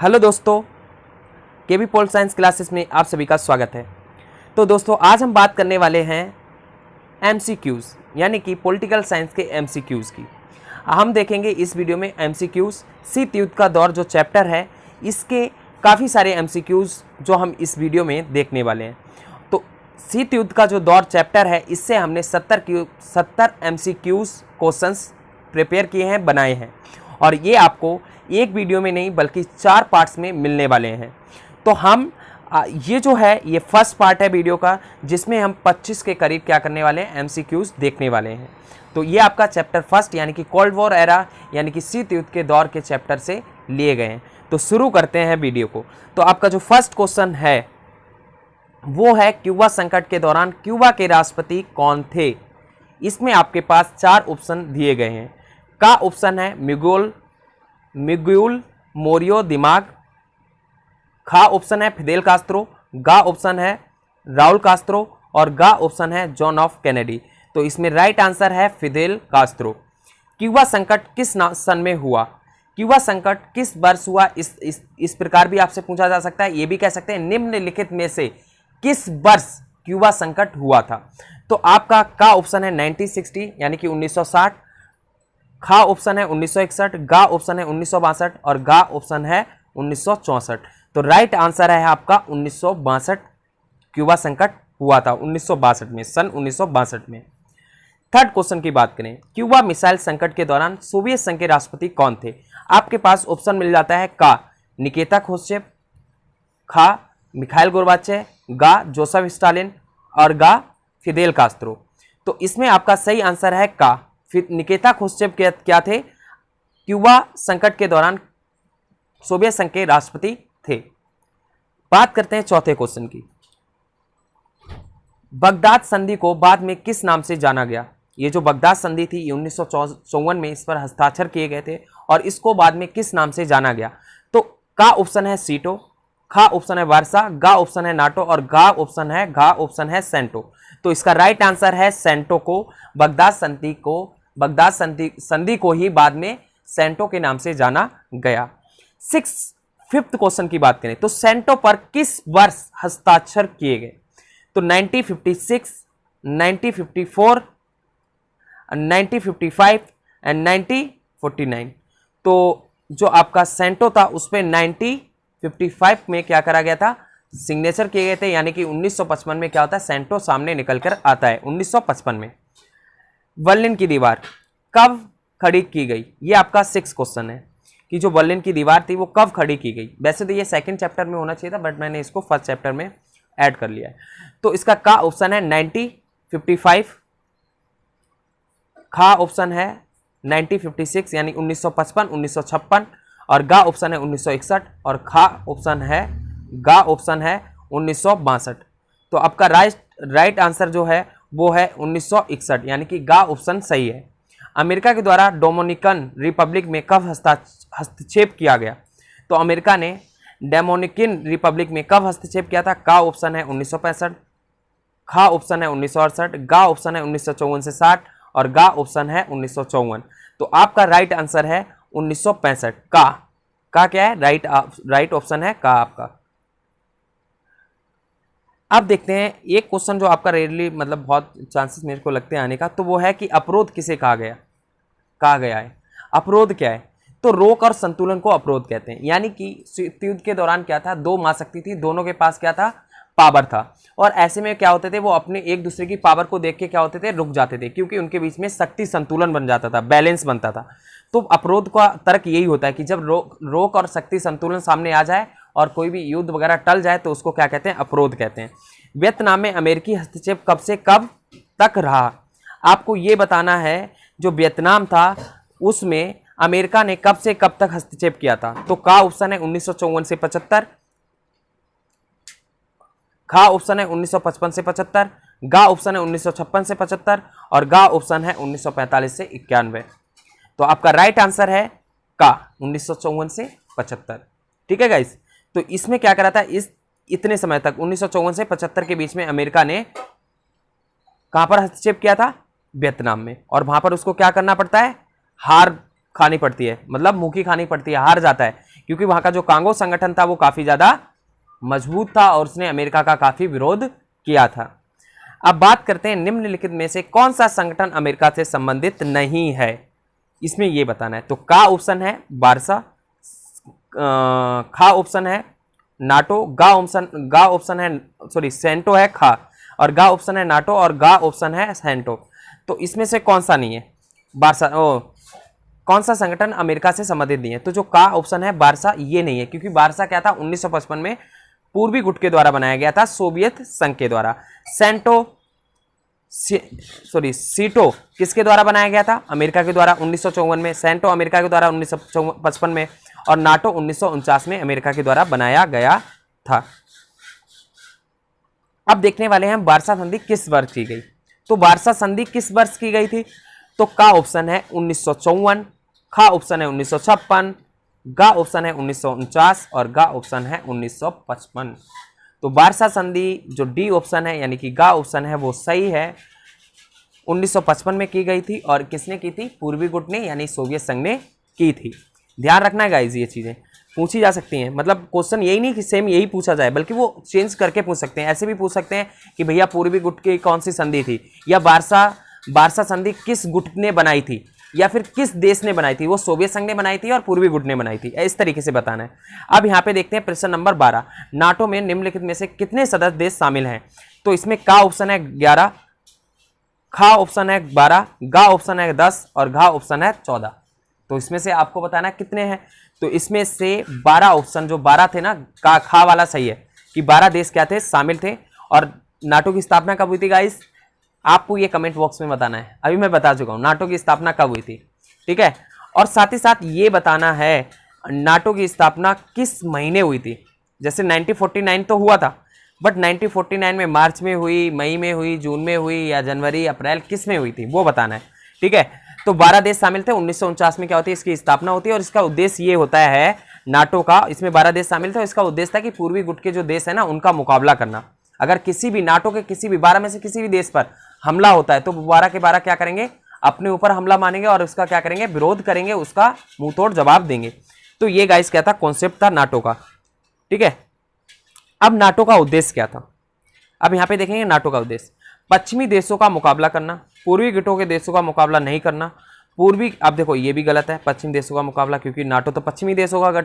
Hello दोस्तों, केबी pol science classes में आप सभी का स्वागत है। तो दोस्तों, आज हम बात करने वाले हैं एमसीक्यूज़ यानी कि पॉलिटिकल साइंस के एमसीक्यूज़ की। हम देखेंगे इस वीडियो में एमसीक्यूज़ शीत युद्ध का दौर जो चैप्टर है, इसके काफ़ी सारे एमसीक्यूज़ जो हम इस वीडियो में देखने वाले हैं। तो शीत युद्ध का जो दौर चैप्टर है, इससे हमने 70 एमसीक्यूज़ क्वेश्चंस प्रिपेयर किए हैं, बनाए हैं, और ये आपको एक वीडियो में नहीं बल्कि 4 पार्ट्स में मिलने वाले हैं। तो हम ये जो है ये फर्स्ट पार्ट है वीडियो का, जिसमें हम 25 के करीब क्या करने वाले हैं, एमसीक्यूज़ देखने वाले हैं। तो ये आपका चैप्टर फर्स्ट यानी कि कोल्ड वॉर एरा यानी कि शीत युद्ध के दौर के चैप्टर से लिए गए हैं। तो शुरू करते हैं वीडियो को। तो आपका जो फर्स्ट क्वेश्चन है वो है, क्यूबा संकट के दौरान क्यूबा के राष्ट्रपति कौन थे? इसमें आपके पास 4 ऑप्शन दिए गए हैं। का ऑप्शन है मिगुएल मोरियो दिमाग, खा ऑप्शन है फिदेल कास्त्रो, गा ऑप्शन है राउल कास्त्रो, और गा ऑप्शन है जॉन ऑफ कैनेडी। तो इसमें राइट आंसर है फिदेल कास्त्रो। क्यूबा संकट किस सन में हुआ? क्यूबा संकट किस वर्ष हुआ? इस प्रकार भी आपसे पूछा जा सकता है। ये भी कह सकते हैं निम्नलिखित में से किस वर्ष क्यूबा संकट हुआ था? तो आपका का ऑप्शन है 1960 यानी कि 1960, खा ऑप्शन है 1961, गा ऑप्शन है 1962, और गा ऑप्शन है 1964। तो राइट आंसर है आपका 1962। क्यूबा संकट हुआ था 1962 में, सन 1962 में। थर्ड क्वेश्चन की बात करें, क्यूबा मिसाइल संकट के दौरान सोवियत संघ के राष्ट्रपति कौन थे? आपके पास ऑप्शन मिल जाता है का निकिता क्रुश्चेव, खा मिखाइल गोर्बाचेव, गा जोसेफ स्टालिन, और गा फिदेल कास्त्रो। तो इसमें आपका सही आंसर है का निकिता क्रुश्चेव क्या थे? क्यूबा संकट के दौरान सोवियत संघ के राष्ट्रपति थे। बात करते हैं चौथे क्वेश्चन की। बगदाद संधि को बाद में किस नाम से जाना गया? ये जो बगदाद संधि थी, ये 1954 में इस पर हस्ताक्षर किए गए थे, और इसको बाद में किस नाम से जाना गया? तो का ऑप्शन है सीटो, खा ऑप्शन है वारसा, गा ऑप्शन है नाटो, और घा ऑप्शन है सेंटो। तो इसका राइट आंसर है सेंटो को। बगदाद संधि को ही बाद में सेंटो के नाम से जाना गया। फिफ्थ क्वेश्चन की बात करें तो सेंटो पर किस वर्ष हस्ताक्षर किए गए? तो 1956, 1954, 1955 एंड 1949। तो जो आपका सेंटो था उस पर 1955 में क्या करा गया था, सिग्नेचर किए गए थे, यानी कि 1955 में क्या होता है, सेंटो सामने निकल कर आता है 1955 में। बर्लिन की दीवार कब खड़ी की गई? ये आपका 6 क्वेश्चन है कि जो बर्लिन की दीवार थी वो कब खड़ी की गई। वैसे तो ये सेकंड चैप्टर में होना चाहिए था, बट मैंने इसको फर्स्ट चैप्टर में ऐड कर लिया है। तो इसका का ऑप्शन है 1955, खा ऑप्शन है 1956 यानी 1955, 1956, और गा ऑप्शन है 1961, और खा ऑप्शन है गा ऑप्शन है 1962। तो आपका राइट आंसर जो है वो है 1961 यानी कि गा ऑप्शन सही है। अमेरिका के द्वारा डोमिनिकन रिपब्लिक में कब हस्तक्षेप किया गया? तो अमेरिका ने डोमिनिकन रिपब्लिक में कब हस्तक्षेप किया था? का ऑप्शन है 1965, खा ऑप्शन है 1968, गा ऑप्शन है 1954 से 60, और गा ऑप्शन है 1954। तो आपका राइट आंसर है 1965। का क्या है? राइट ऑप्शन है का आपका। अब देखते हैं एक क्वेश्चन जो आपका रेयरली मतलब बहुत चांसेस मेरे को लगते हैं आने का, तो वो है कि अवरोध किसे कहा गया है। अवरोध क्या है? तो रोक और संतुलन को अवरोध कहते हैं। यानी कि शीत युद्ध के दौरान क्या था, 2 महाशक्ति थी, दोनों के पास क्या था, पावर था, और ऐसे में क्या होते थे, वो अपने एक दूसरे की पावर को देख के क्या होते थे, रुक जाते थे, क्योंकि उनके बीच में शक्ति संतुलन बन जाता था, बैलेंस बनता था। तो अवरोध का तर्क यही होता है कि जब रोक और शक्ति संतुलन सामने आ जाए और कोई भी युद्ध वगैरह टल जाए तो उसको क्या कहते हैं, अवरोध कहते हैं। वियतनाम में अमेरिकी हस्तक्षेप कब से कब तक रहा? आपको ये बताना है, जो वियतनाम था उसमें अमेरिका ने कब से कब तक हस्तक्षेप किया था? तो का ऑप्शन है 1954 से 75, खा ऑप्शन है 1955 से 75, गा ऑप्शन है 1956 से 75, और गा ऑप्शन है 1945 से 91। तो आपका राइट आंसर है का 1954 से 75। ठीक है गाइस। तो इसमें क्या करा था, इतने समय तक 1954 से 75 के बीच में अमेरिका ने कहां पर हस्तक्षेप किया था? वियतनाम में। और वहां पर उसको क्या करना पड़ता है, हार खानी पड़ती है, मतलब मुंह की खानी पड़ती है, हार जाता है, क्योंकि वहां का जो कांगो संगठन था वो काफी ज्यादा मजबूत था और उसने अमेरिका का काफी विरोध किया था। अब बात करते हैं निम्नलिखित में से कौन सा संगठन अमेरिका से संबंधित नहीं है, इसमें यह बताना है। तो का ऑप्शन है बारसा, खा ऑप्शन है नाटो, गा ऑप्शन है सॉरी सेंटो है खा, और गा ऑप्शन है नाटो, और गा ऑप्शन है सेंटो। तो इसमें से कौन सा नहीं है? बारसा कौन सा संगठन अमेरिका से संबंधित नहीं है? तो जो का ऑप्शन है बारसा, ये नहीं है, क्योंकि बारसा क्या था 1955 में पूर्वी गुट के द्वारा बनाया गया था, सोवियत संघ के द्वारा। सीटो किसके द्वारा बनाया गया था? अमेरिका के द्वारा 1954 में। सेंटो अमेरिका के द्वारा 1955 में, और नाटो 1949 में अमेरिका के द्वारा बनाया गया था। अब देखने वाले हैं वार्सा संधि किस वर्ष की गई। तो वार्सा संधि किस वर्ष की गई थी? तो का ऑप्शन है 1954, खा ऑप्शन है 1956, गा ऑप्शन है 1949, और गा ऑप्शन है 1955। तो वार्सा संधि जो डी ऑप्शन है यानी कि गा ऑप्शन है वो सही है, 1955 में की गई थी। और किसने की थी? पूर्वी गुट ने यानी सोवियत संघ ने की थी। ध्यान रखना है गाइस, ये चीजें पूछी जा सकती हैं। मतलब क्वेश्चन यही नहीं कि सेम यही पूछा जाए, बल्कि वो चेंज करके पूछ सकते हैं। ऐसे भी पूछ सकते हैं कि भैया पूर्वी गुट की कौन सी संधि थी, या वार्सा संधि किस गुट ने बनाई थी, या फिर किस देश ने बनाई थी, वो सोवियत संघ ने बनाई थी और पूर्वी गुट ने बनाई थी, इस तरीके से बताना है। अब यहाँ पे देखते हैं प्रश्न नंबर 12, नाटो में निम्नलिखित में से कितने सदस्य देश शामिल हैं? तो इसमें का ऑप्शन है 11, खा ऑप्शन है 12, गा ऑप्शन है 10, और घा ऑप्शन है 14। तो इसमें से आपको बताना कितने हैं। तो इसमें से 12 ऑप्शन जो 12 थे ना, का खा वाला सही है कि 12 देश क्या थे? शामिल थे। और नाटो की स्थापना कब हुई थी गाइस? आपको ये कमेंट बॉक्स में बताना है। अभी मैं बता चुका हूं नाटो की स्थापना कब हुई थी, ठीक है। और साथ ही साथ ये बताना है नाटो की स्थापना किस महीने हुई थी। जैसे 1949 तो हुआ था, बट 1949 में मार्च में हुई, मई में हुई, जून में हुई, या जनवरी अप्रैल, किस में हुई थी वो बताना है, ठीक है। तो 12 देश शामिल थे। 1949 में क्या होती है? इसकी स्थापना होती है, और इसका उद्देश्य ये होता है नाटो का, इसमें 12 देश शामिल थे और इसका उद्देश्य था कि पूर्वी गुट के जो देश है ना उनका मुकाबला करना। अगर किसी भी नाटो के किसी भी 12 में से किसी भी देश पर हमला होता है तो 12 के 12 क्या करेंगे? अपने ऊपर हमला मानेंगे और उसका क्या करेंगे? विरोध करेंगे, उसका मुंह तोड़ जवाब देंगे। तो ये गाइस क्या था? कॉन्सेप्ट था नाटो का, ठीक है। अब नाटो का उद्देश्य क्या था? अब यहां पे देखेंगे नाटो का उद्देश्य पश्चिमी देशों का मुकाबला करना, पूर्वी गुटों के देशों का मुकाबला नहीं करना। पूर्वी, अब देखो ये भी गलत है, पश्चिमी देशों का मुकाबला, क्योंकि नाटो तो पश्चिमी देशों का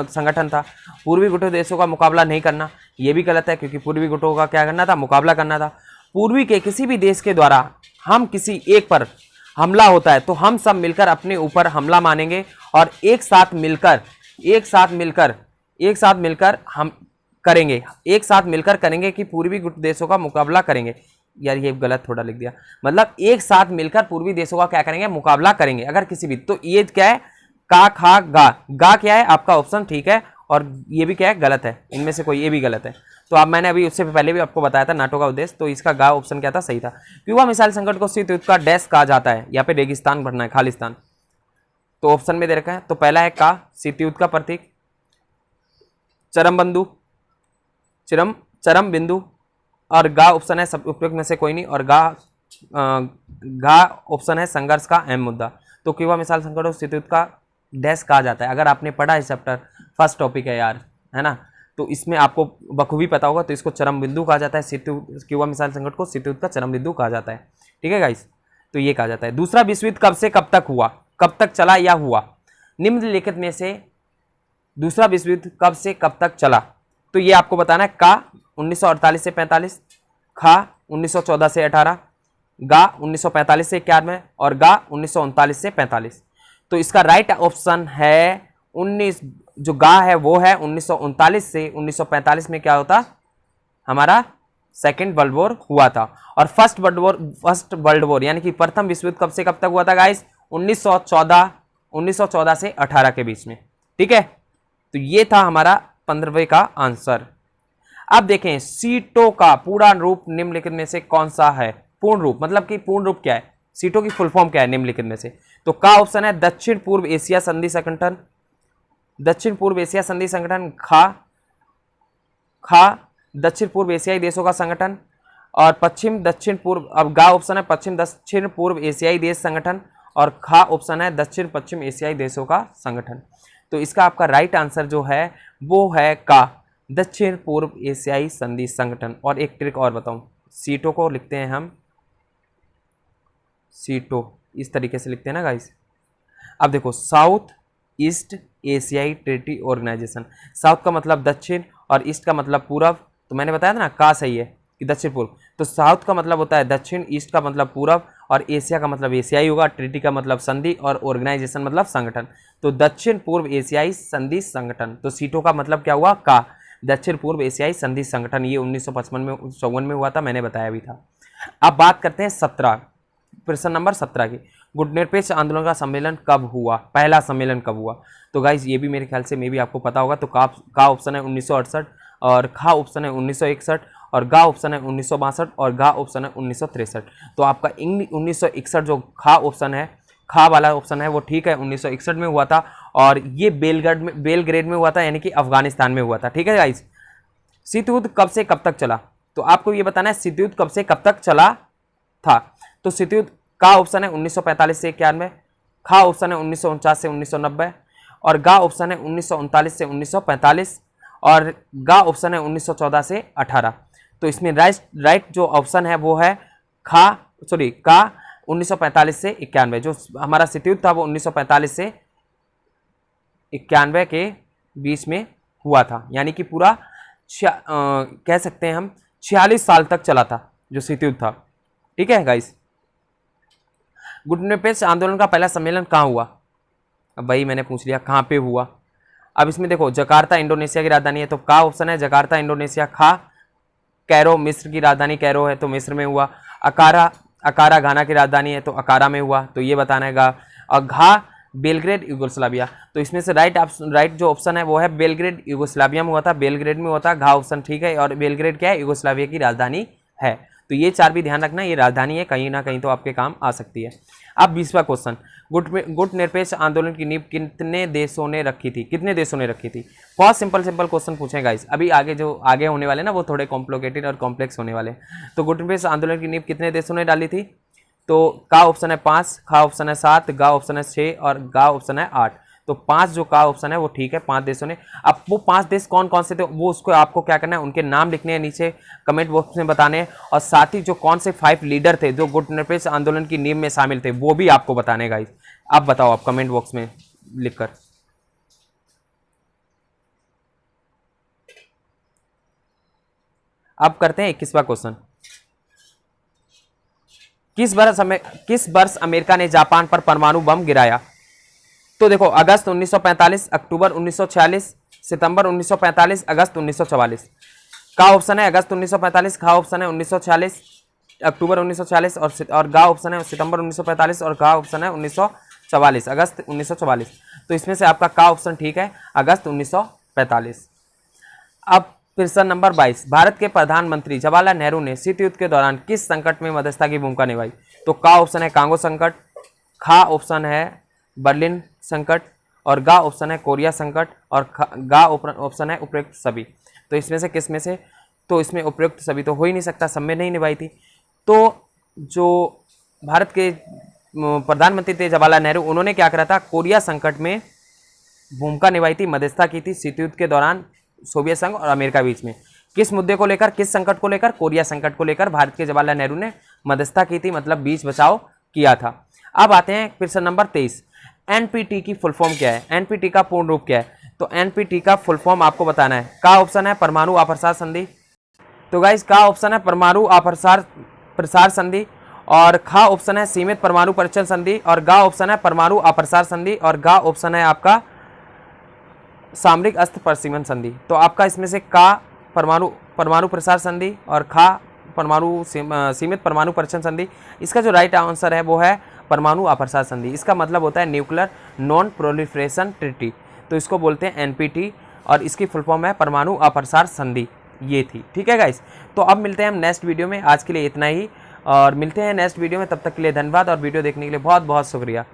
संगठन था। पूर्वी गुटों देशों का मुकाबला नहीं करना, ये भी गलत है, क्योंकि पूर्वी गुटों का क्या करना था? मुकाबला करना था। पूर्वी के किसी भी देश के द्वारा हम किसी एक पर हमला होता है तो हम सब मिलकर अपने ऊपर हमला मानेंगे और एक साथ मिलकर हम करेंगे, एक साथ मिलकर करेंगे कि पूर्वी गुट देशों का मुकाबला करेंगे। यार ये गलत थोड़ा लिख दिया, मतलब एक साथ मिलकर पूर्वी देशों का क्या करेंगे? मुकाबला करेंगे। अगर किसी भी, तो ये क्या है? का खा गा क्या है आपका ऑप्शन, ठीक है। और ये भी क्या है? गलत है, इनमें से कोई ये भी गलत है। तो अब मैंने अभी उससे पहले भी आपको बताया था नाटो का उद्देश्य, तो इसका गा ऑप्शन क्या था? सही था। क्यूबा मिसाइल संकट को शीत युद्ध का डैश कहा जाता है। यहाँ पे रेगिस्तान भरना है, खालिस्तान। तो ऑप्शन में दे रखा है, तो पहला है का शीत युद्ध का प्रतीक, चरम बिंदु, और गा ऑप्शन है सब उपयुक्त में से कोई नहीं, और घा ऑप्शन है संघर्ष का अहम मुद्दा। तो क्यूबा मिसाइल संकट को शीत युद्ध का डैश कहा जाता है। अगर आपने पढ़ा है चैप्टर, फर्स्ट टॉपिक है यार, है ना, तो इसमें आपको बखूबी पता होगा। तो इसको चरम बिंदु कहा जाता है, क्यूबा मिसाइल संकट को शीत युद्ध का चरम बिंदु कहा जाता है, ठीक है गाइस। तो ये कहा जाता है। दूसरा विश्व युद्ध कब से कब तक हुआ, कब तक चला या हुआ? निम्नलिखित में से दूसरा विश्व युद्ध कब से कब तक चला? तो ये आपको बताना है। का 1948 से 45, खा 1914 से 18, गा 1945 से 91, और गा 1939 से 45। तो इसका राइट ऑप्शन है 19, जो गा है वो है 1939 से 1945 में क्या होता? हमारा सेकेंड वर्ल्ड वॉर हुआ था। और फर्स्ट वर्ल्ड वॉर यानी कि प्रथम विश्व युद्ध कब से कब तक हुआ था गाइस? 1914 से 18 के बीच में, ठीक है। तो ये था हमारा 15वें का आंसर। अब देखें सीटों का पूरा रूप निम्नलिखित में से कौन सा है? पूर्ण रूप, मतलब कि पूर्ण रूप क्या है? सीटों की फुल फॉर्म क्या है निम्नलिखित में से? तो का ऑप्शन है दक्षिण पूर्व एशिया संधि संगठन, दक्षिण पूर्व एशिया संधि संगठन, खा दक्षिण पूर्व एशियाई देशों का संगठन, और पश्चिम दक्षिण पूर्व, अब गा ऑप्शन है पश्चिम दक्षिण पूर्व एशियाई देश संगठन, और खा ऑप्शन है दक्षिण पश्चिम एशियाई देशों का संगठन। तो इसका आपका राइट आंसर जो है वो है का, दक्षिण पूर्व एशियाई संधि संगठन। और एक ट्रिक और बताऊं, सीटो को लिखते हैं हम सीटो, इस तरीके से लिखते हैं ना गाइस। अब देखो, साउथ ईस्ट एशियाई ट्रीटी ऑर्गेनाइजेशन, साउथ का मतलब दक्षिण और ईस्ट का मतलब पूरब, तो मैंने बताया था ना का सही है कि दक्षिण पूर्व, तो साउथ का मतलब होता है दक्षिण, ईस्ट का मतलब पूरब और एशिया का मतलब एशियाई होगा, ट्रीटी का मतलब संधि और ऑर्गेनाइजेशन मतलब संगठन, तो दक्षिण पूर्व एशियाई संधि संगठन। तो सीटो का मतलब क्या हुआ, का, दक्षिण पूर्व एशियाई संधि संगठन। ये 1955 में 54 में हुआ था, मैंने बताया भी था। अब बात करते हैं 17, प्रश्न नंबर 17 की, गुटनिरपेक्ष आंदोलन का सम्मेलन कब हुआ, पहला सम्मेलन कब हुआ। तो गाइज ये भी मेरे ख्याल से भी आपको पता होगा, तो का ऑप्शन है 1968 और खा ऑप्शन है 1961 और गा ऑप्शन है 1962 और गा ऑप्शन है 1963। तो आपका 1961 जो खा ऑप्शन है, खा वाला ऑप्शन है वो ठीक है, 1961 में हुआ था और ये बेलग्रेड में हुआ था, यानी कि अफगानिस्तान में हुआ था। ठीक है गाइज। शीत युद्ध कब से कब तक चला, तो आपको ये बताना है शीत युद्ध कब से कब तक चला था। तो शीत युद्ध का ऑप्शन है 1945 से 91, खा ऑप्शन है 1949 से 1990 और गा ऑप्शन है 1939 से 1945 और गा ऑप्शन है 1914 से 18। तो इसमें राइट जो ऑप्शन है वो है का 1945 से 91। जो हमारा शीत युद्ध था वो 1945 से 91 के बीच में हुआ था, यानी कि पूरा कह सकते हैं हम 46 साल तक चला था जो शीत युद्ध था। ठीक है गाइस। गुटनिरपेक्ष आंदोलन का पहला सम्मेलन कहाँ हुआ, अब भाई मैंने पूछ लिया कहाँ पे हुआ। अब इसमें देखो, जकार्ता इंडोनेशिया की राजधानी है तो का ऑप्शन है जकार्ता इंडोनेशिया, खा कैरो मिस्र की राजधानी कैरो है तो मिस्र में हुआ, अकारा घाना की राजधानी है तो अकारा में हुआ, तो ये बताना है गा, और घा बेलग्रेड यूगोस्लाविया, तो इसमें से राइट जो ऑप्शन है वो है बेलग्रेड यूगोस्लाविया में हुआ था, बेलग्रेड में हुआ था, घा ऑप्शन ठीक है। और बेलग्रेड क्या है, यूगोस्लाविया की राजधानी है। तो ये चार भी ध्यान रखना, ये राजधानी है, कहीं ना कहीं तो आपके काम आ सकती है। अब 20वां क्वेश्चन, गुटनिरपेक्ष आंदोलन की नींव कितने देशों ने रखी थी, कितने देशों ने रखी थी। बहुत सिंपल क्वेश्चन पूछे गाइस, अभी आगे जो आगे होने वाले ना वो थोड़े कॉम्प्लिकेटेड और कॉम्प्लेक्स होने वाले। तो गुटनिरपेक्ष आंदोलन की नींव कितने देशों ने डाली थी, तो का ऑप्शन है 5, खा ऑप्शन है 7, गा ऑप्शन है 6 और गा ऑप्शन है 8। तो 5 जो का ऑप्शन है वो ठीक है, 5 देशों ने। अब वो 5 देश कौन कौन से थे वो उसको आपको क्या करना है, उनके नाम लिखने हैं नीचे कमेंट बॉक्स में बताने हैं, और साथ ही जो कौन से 5 लीडर थे जो गुटनिरपेक्ष आंदोलन की नींव में शामिल थे वो भी आपको बताने गाइस। आप बताओ, आप कमेंट बॉक्स में लिखकर। अब करते हैं 21वां क्वेश्चन, किस वर्ष अमेरिका ने जापान पर परमाणु बम गिराया। तो देखो, अगस्त 1945, अक्टूबर 1946, सितंबर 1945, अगस्त 1944। का ऑप्शन है अगस्त 1945, खा ऑप्शन है 1946, अक्टूबर 1946 और गा ऑप्शन है सितंबर 1945 और गा ऑप्शन है 1944, अगस्त 1944। तो इसमें से आपका का ऑप्शन ठीक है, अगस्त 1945। अब प्रश्न नंबर 22, भारत के प्रधानमंत्री जवाहरलाल नेहरू ने शीत युद्ध के दौरान किस संकट में मध्यस्थता की भूमिका निभाई। तो का ऑप्शन है कांगो संकट, खा ऑप्शन है बर्लिन संकट और गा ऑप्शन है कोरिया संकट और गा ऑप्शन है उपयुक्त सभी। तो इसमें से किस में से, तो इसमें उपयुक्त सभी तो हो ही नहीं सकता, सब में नहीं निभाई थी। तो जो भारत के प्रधानमंत्री थे जवाहरलाल नेहरू, उन्होंने क्या करा था, कोरिया संकट में भूमिका निभाई थी, मध्यस्थता की थी शीत युद्ध के दौरान सोवियत संघ और अमेरिका बीच में। किस मुद्दे को लेकर, किस संकट को लेकर, कोरिया संकट को लेकर भारत के जवाहरलाल नेहरू ने मध्यस्थता की थी, मतलब बीच बचाव किया था। अब आते हैं प्रश्न नंबर 23, एनपीटी की फुल फॉर्म क्या है, एनपीटी का पूर्ण रूप क्या है। तो एनपीटी का फुल फॉर्म आपको बताना है। का ऑप्शन है परमाणु अप्रसार संधि, तो गाइस का ऑप्शन है परमाणु अप्रसार संधि और खा ऑप्शन है सीमित परमाणु परीक्षण संधि और गा ऑप्शन है परमाणु अप्रसार संधि और गा ऑप्शन है आपका सामरिक अस्त्र प्रशीमन संधि। तो आपका इसमें से का परमाणु प्रसार संधि और खा सीमित परमाणु परीक्षण संधि, इसका जो राइट आंसर है वो है परमाणु अप्रसार संधि। इसका मतलब होता है न्यूक्लियर नॉन प्रोलिफरेशन ट्रीटी, तो इसको बोलते हैं एनपीटी और इसकी फुल फॉर्म है परमाणु अप्रसार संधि। ये थी, ठीक है गाइस। तो अब मिलते हैं हम नेक्स्ट वीडियो में, आज के लिए इतना ही और मिलते हैं नेक्स्ट वीडियो में, तब तक के लिए धन्यवाद और वीडियो देखने के लिए बहुत बहुत शुक्रिया।